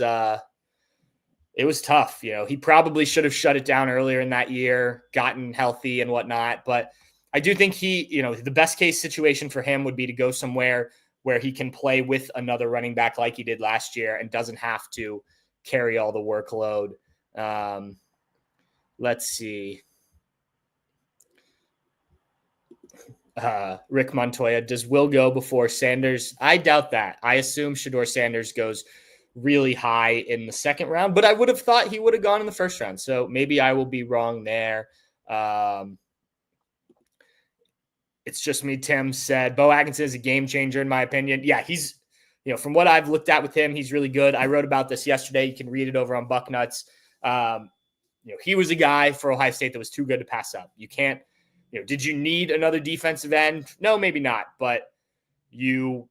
A: tough. He probably should have shut it down earlier in that year, gotten healthy and whatnot. But I do think the best case situation for him would be to go somewhere where he can play with another running back like he did last year and doesn't have to carry all the workload. Let's see. Rick Montoya, does Will go before Sanders? I doubt that. I assume Shedeur Sanders goes really high in the second round, but I would have thought he would have gone in the first round. So maybe I will be wrong there. It's just me. Tim said, Bo Atkinson is a game changer, in my opinion. Yeah, he's, from what I've looked at with him, he's really good. I wrote about this yesterday. You can read it over on Bucknuts. He was a guy for Ohio State that was too good to pass up. You can't, did you need another defensive end? No, maybe not. But you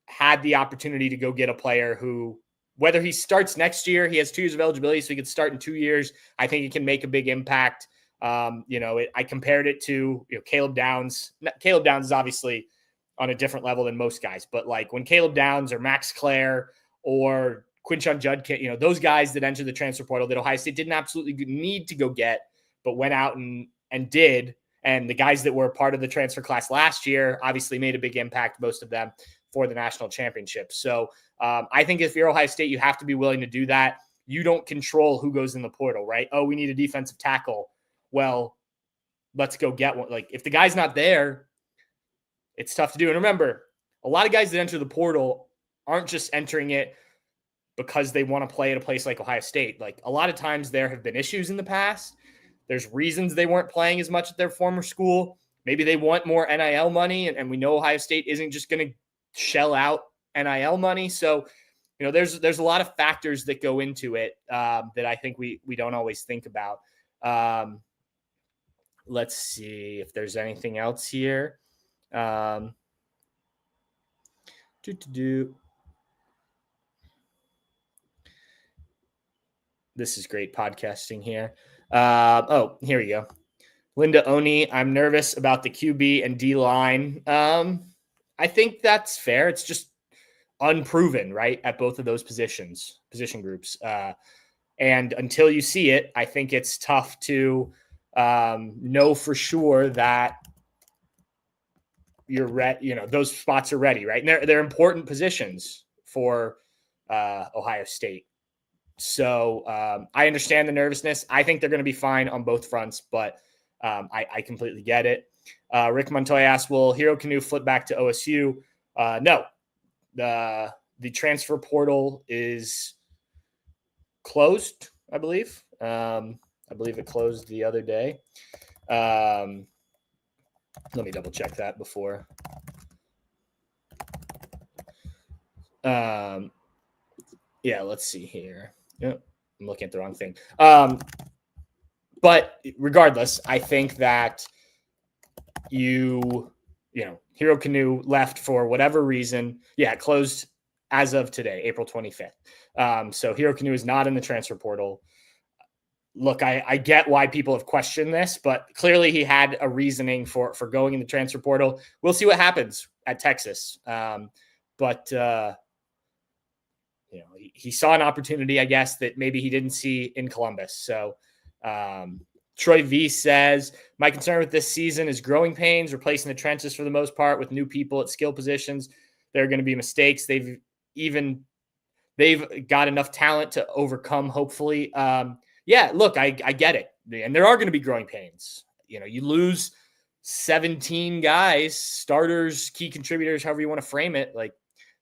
A: had the opportunity to go get a player who, whether he starts next year, he has 2 years of eligibility, so he could start in 2 years. I think he can make a big impact. I compared it to Caleb Downs. Caleb Downs is obviously on a different level than most guys, but like when Caleb Downs or Max Clare or Quinshon Judkins, those guys that entered the transfer portal that Ohio State didn't absolutely need to go get, but went out and did. And the guys that were part of the transfer class last year obviously made a big impact, most of them, for the national championship. So I think if you're Ohio State, you have to be willing to do that. You don't control who goes in the portal, right? Oh, we need a defensive tackle. Well, let's go get one. Like, if the guy's not there, it's tough to do. And remember, a lot of guys that enter the portal aren't just entering it because they want to play at a place like Ohio State. Like, a lot of times there have been issues in the past. There's reasons they weren't playing as much at their former school. Maybe they want more NIL money, and we know Ohio State isn't just going to shell out NIL money. So, there's a lot of factors that go into it that I think we don't always think about. let's see if there's anything else here. This is great podcasting here. Here we go. Linda Oni, I'm nervous about the QB and D line. I think that's fair. It's just unproven, right, at both of those position groups. And until you see it, I think it's tough to know for sure that you're ready. Those spots are ready, right? And they're important positions for Ohio State. So I understand the nervousness. I think they're going to be fine on both fronts, but I completely get it. Rick Montoya asked, will Hero Canoe flip back to OSU? No. The transfer portal is closed, I believe. I believe it closed the other day. Let me double check that before. Yeah, let's see here. Yep, I'm looking at the wrong thing. But regardless, I think that Hero Canoe left for whatever reason. Yeah, it closed as of today, April 25th. So Hero Canoe is not in the transfer portal. Look, I get why people have questioned this, but clearly he had a reasoning for going in the transfer portal. We'll see what happens at Texas. But he saw an opportunity, I guess, that maybe he didn't see in Columbus. So Troy V says, my concern with this season is growing pains, replacing the trenches for the most part with new people at skill positions. There are going to be mistakes. They've got enough talent to overcome, hopefully. Yeah, look, I get it. And there are going to be growing pains. You lose 17 guys, starters, key contributors, however you want to frame it. Like,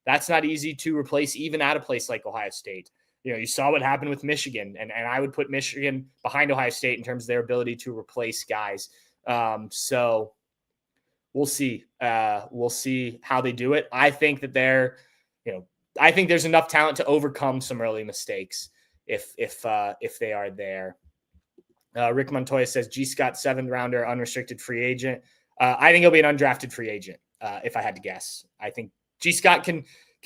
A: that's not easy to replace, even at a place like Ohio State. You saw what happened with Michigan, and I would put Michigan behind Ohio State in terms of their ability to replace guys. So we'll see. We'll see how they do it. I think that I think there's enough talent to overcome some early mistakes if they are there. Rick Montoya says G. Scott 7th rounder, unrestricted free agent. I think he'll be an undrafted free agent. If I had to guess, I think G. Scott can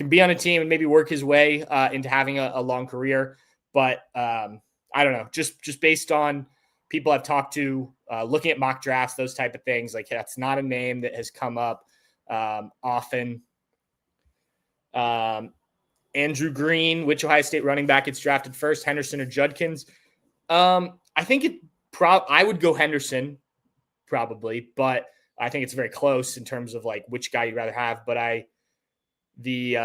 A: be on a team and maybe work his way into having a long career. But I don't know, just based on people I've talked to, looking at mock drafts, those type of things, like that's not a name that has come up often. Andrew Green, which Ohio State running back gets drafted first, Henderson or Judkins? I think I would go Henderson probably, but I think it's very close in terms of like which guy you'd rather have. But the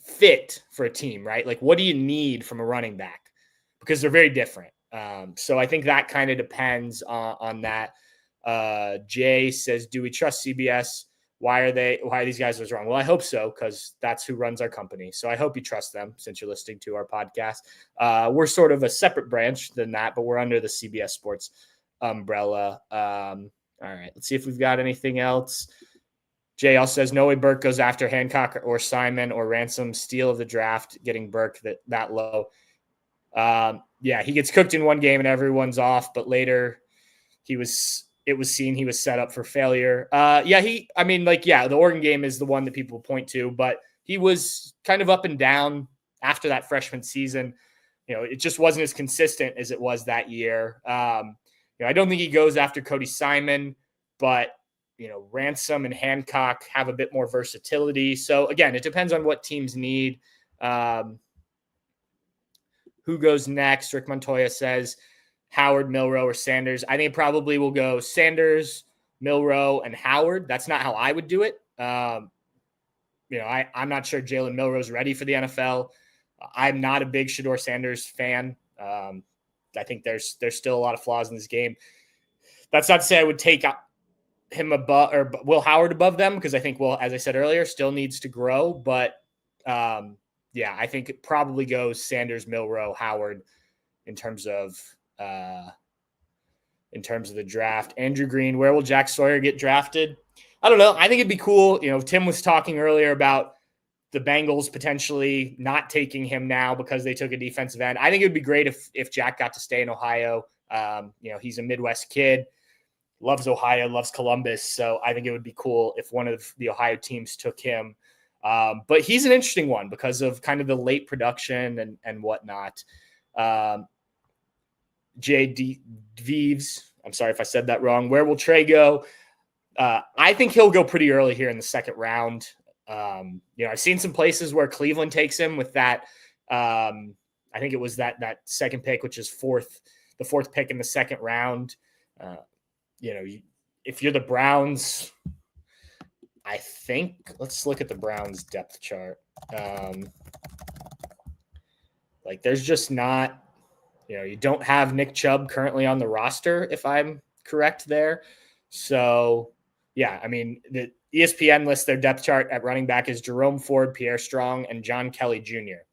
A: fit for a team, right? Like, what do you need from a running back? Because they're very different. So I think that kind of depends on that. Jay says, do we trust CBS? Why are these guys wrong? Well, I hope so, because that's who runs our company. So I hope you trust them since you're listening to our podcast. We're sort of a separate branch than that, but we're under the CBS Sports umbrella. All right, let's see if we've got anything else. Jay also says, no way Burke goes after Hancock or Simon or Ransom. Steal of the draft, getting Burke that low. Yeah, he gets cooked in one game and everyone's off, but later it was seen he was set up for failure. The Oregon game is the one that people point to, but he was kind of up and down after that freshman season. It just wasn't as consistent as it was that year. I don't think he goes after Cody Simon, but Ransom and Hancock have a bit more versatility. So again, it depends on what teams need. Who goes next? Rick Montoya says Howard, Milroe, or Sanders. I think it probably will go Sanders, Milroe, and Howard. That's not how I would do it. I'm not sure Jalen Milroe's ready for the NFL. I'm not a big Shedeur Sanders fan. I think there's still a lot of flaws in this game. That's not to say I would take him above or Will Howard above them, because I think Will, as I said earlier, still needs to grow. But I think it probably goes Sanders, Milroe, Howard in terms of the draft. Andrew Green, where will Jack Sawyer get drafted? I don't know. I think it'd be cool. Tim was talking earlier about the Bengals potentially not taking him now because they took a defensive end. I think it would be great if Jack got to stay in Ohio, He's a Midwest kid, loves Ohio, loves Columbus. So I think it would be cool if one of the Ohio teams took him. But he's an interesting one because of kind of the late production and whatnot. J.D. Veeves, I'm sorry if I said that wrong. Where will Trey go? I think he'll go pretty early here in the second round. I've seen some places where Cleveland takes him with that. I think it was that second pick, which is the fourth pick in the second round. If you're the Browns, I think let's look at the Browns depth chart. There's just not, you don't have Nick Chubb currently on the roster, if I'm correct there. So, yeah, I mean, the ESPN lists their depth chart at running back as Jerome Ford, Pierre Strong, and John Kelly Jr.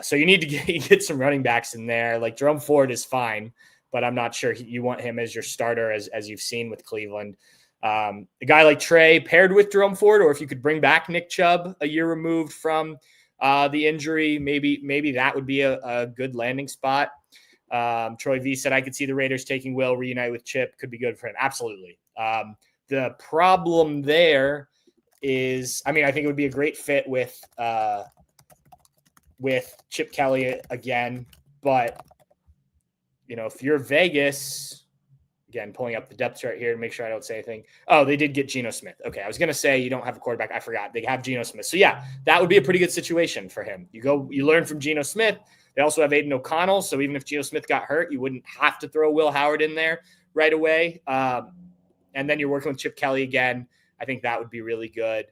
A: So you need to get some running backs in there. Like Jerome Ford is fine, but I'm not sure you want him as your starter, as you've seen with Cleveland. A guy like Trey paired with Jerome Ford, or if you could bring back Nick Chubb a year removed from the injury, maybe that would be a good landing spot. Troy V said, I could see the Raiders taking Will, reunite with Chip. Could be good for him. Absolutely. The problem there is, I think it would be a great fit with Chip Kelly again. But, if you're Vegas, again, pulling up the depth chart here to make sure I don't say anything. Oh, they did get Geno Smith. Okay, I was going to say you don't have a quarterback. I forgot. They have Geno Smith. So, yeah, that would be a pretty good situation for him. You learn from Geno Smith. They also have Aiden O'Connell. So, even if Geno Smith got hurt, you wouldn't have to throw Will Howard in there right away. And then you're working with Chip Kelly again. I think that would be really good.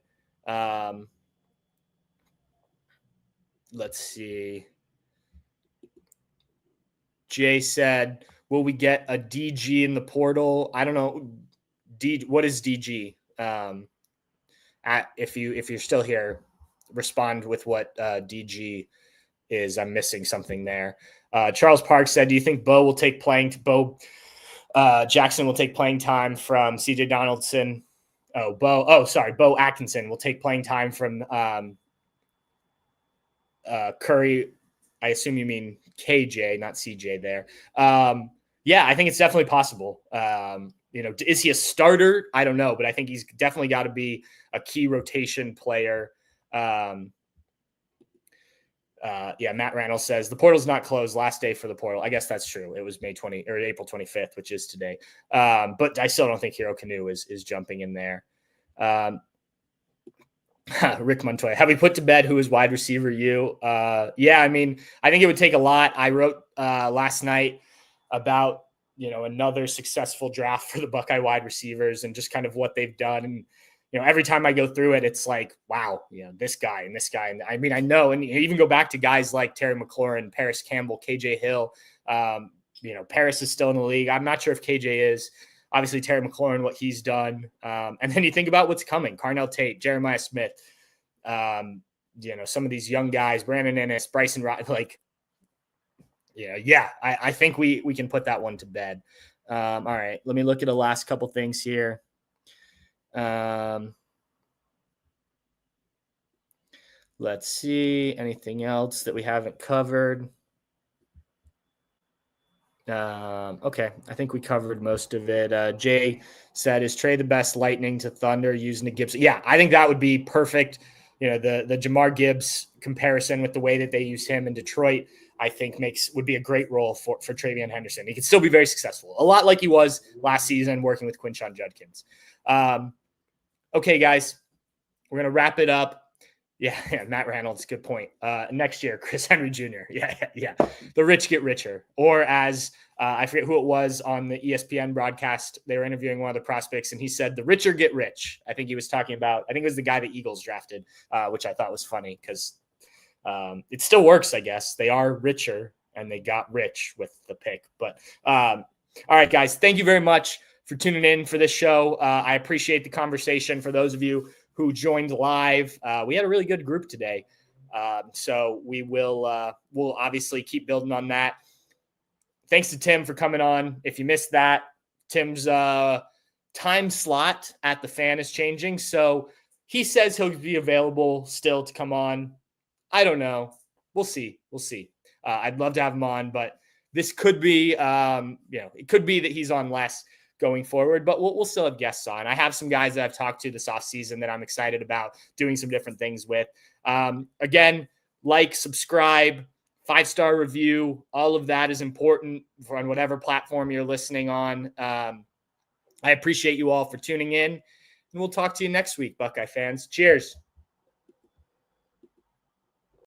A: Let's see. Jay said, will we get a DG in the portal? I don't know. What is DG? If you're still here, respond with what DG is. I'm missing something there. Charles Park said, do you think Bo Jackson will take playing time from CJ Donaldson? Bo Atkinson will take playing time from Curry. I assume you mean KJ, not CJ there. Yeah, I think it's definitely possible. Is he a starter? I don't know, but I think he's definitely got to be a key rotation player. Matt Randall says the portal's not closed. Last day for the portal. I guess that's true. It was April 25th, which is today. But I still don't think Hero Canoe is jumping in there. Rick Montoya, have we put to bed who is wide receiver you? I think it would take a lot. I wrote last night about another successful draft for the Buckeye wide receivers and just kind of what they've done. And every time I go through it, it's like, wow, this guy and this guy. And I know, and you even go back to guys like Terry McLaurin, Paris Campbell, KJ Hill. Paris is still in the league. I'm not sure if KJ is. Obviously, Terry McLaurin, what he's done. And then you think about what's coming. Carnell Tate, Jeremiah Smith, some of these young guys, Brandon Ennis, Bryson Rod, I think we can put that one to bed. All right, let me look at the last couple things here. Let's see. Anything else that we haven't covered? Okay, I think we covered most of it. Jay said, is Trey the best Lightning to Thunder using the Gibbs? Yeah, I think that would be perfect. The Jamar Gibbs comparison with the way that they use him in Detroit, I think would be a great role for Travion Henderson. He could still be very successful, a lot like he was last season working with Quinshon Judkins. Okay, guys, we're going to wrap it up. Yeah, Matt Reynolds, good point. Next year, Chris Henry Jr. Yeah. The rich get richer. Or as I forget who it was on the ESPN broadcast, they were interviewing one of the prospects, and he said, the richer get rich. I think he was talking about, I think it was the guy the Eagles drafted, which I thought was funny because it still works, I guess. They are richer, and they got rich with the pick. But all right, guys, thank you very much for tuning in for this show. I appreciate the conversation. For those of you who joined live, we had a really good group today. So we'll obviously keep building on that. Thanks to Tim for coming on. If you missed that, Tim's time slot at the Fan is changing. So he says he'll be available still to come on. I don't know. We'll see. I'd love to have him on, but this could be, it could be that he's on less going forward, but we'll still have guests on. I have some guys that I've talked to this offseason that I'm excited about doing some different things with. Again, like, subscribe, 5-star review, all of that is important on whatever platform you're listening on. I appreciate you all for tuning in, and we'll talk to you next week, Buckeye fans. Cheers.